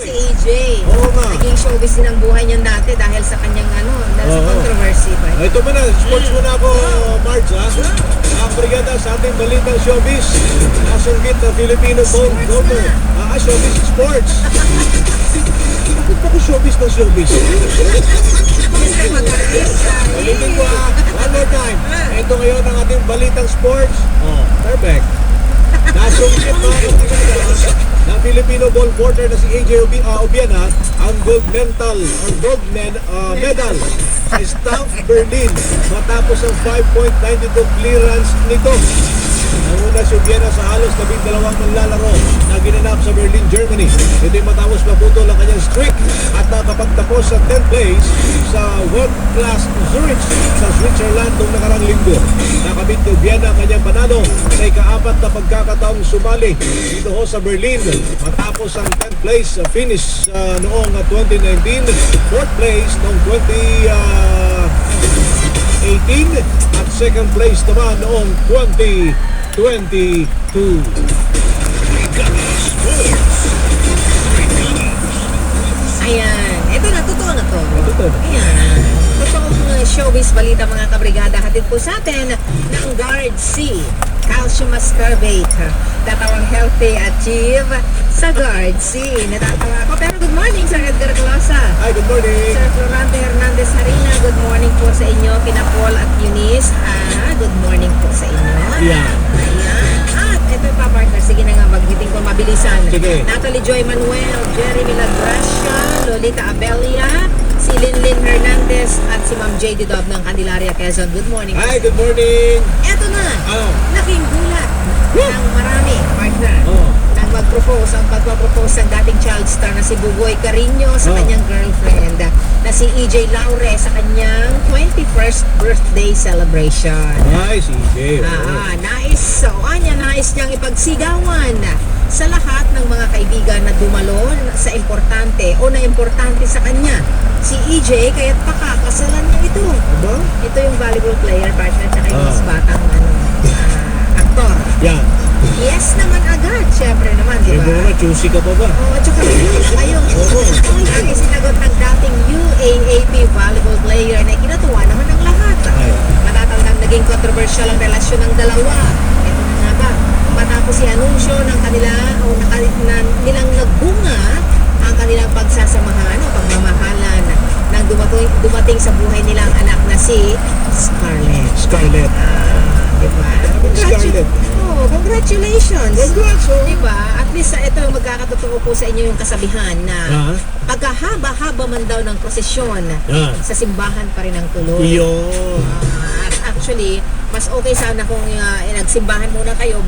Si AJ. Oo nga. Naging showbiz din ang buhay niyan dati dahil sa kanyang dahil sa Oo. controversy ba? Ito muna, sports muna ako, March, ha? Ang brigada sa ating balitang showbiz. Nasunggit na Filipino gold golfer. Showbiz sports. Bakit pa ko showbiz ng showbiz? Mr. Magalis. Ulitin ko, ha? One more time. Ito ngayon ang ating balitang sports. Perfect. Nasunggit mga kabrigada na Filipino golfer na si AJ Obiana ang gold medal sa Staff Berlin matapos ang 5.92 clearance nito. Nanguna si Obiana sa halos 12 manlalaro na ginanap sa Berlin, Germany. Ito'y matapos maputol ang kanyang streak at nakapagtapos sa 10th place sa World Class Zurich sa Switzerland noong nakarang linggo. Nakabit ni Obiana ang kanyang panalo sa ika-4 na pagkakataong sumali dito ho sa Berlin matapos ang 10th place finish noong 2019, 4th place noong 2018 at second place naman noong 2022. Ayan. Ito na, totoo na to. Totoo. Ayan. Totoong showbiz balita mga kabrigada. Hatid po sa atin ng Guard C. Calcium ascorbate. Tatawang healthy achieve sa Guard C. Natatawa ako. Pero good morning, Sir Edgar Closa. Hi, good morning. Sir Florante Hernandez Harina, good morning po sa inyo. Kina Paul at Eunice, good morning po sa inyo. Yeah. Ayan. At ito pa partner, sige na nga, mag-meeting ko mabilisan. Sige. Natalie Joy Manuel, Jerry Milagracia, Lolita Abelia, si Linlin Hernandez at si Ma'am JD Dob ng Candelaria, Quezon. Good morning. Hi, good morning. Eto na, laking gulat ng marami, partner. Nang mag-propose, ang pagpapropose ng dating child star na si Bugoy Carino sa kanyang girlfriend na si EJ Laure sa kanyang 21st birthday celebration. Hi, CJ. Nais niyang ipagsigawan sa lahat ng mga kaibigan na dumalo sa importante o na importante sa kanya. Si EJ, kaya't pakakasalan niya ito. Aba? Ito yung volleyball player, partner, tsaka yung mas batang aktor. Yan. Yes naman agad, syempre naman, di ba? Siyempre naman, choosy ka pa ba? Oo, at saka ayun, ang isinagot ng dating UAAP volleyball player na kinatuwa naman ng lahat. Matatandang naging controversial ang relasyon ng dalawa. Ito na nga ba? Matapos i-anunsyo ng nilang nagbunga ang kanilang pagsasamahan o pagmamahalan nang dumating sa buhay nilang anak na si Scarlett. Scarlett. Diba? Scarlett. Congratulations! Congrats, Diba? At least ito magkakatotoo po sa inyo yung kasabihan na pagkahaba-haba man daw ng prosesyon, sa simbahan pa rin ang tuloy. Yun. Actually, mas okay sana kung nagsimbahan muna kayo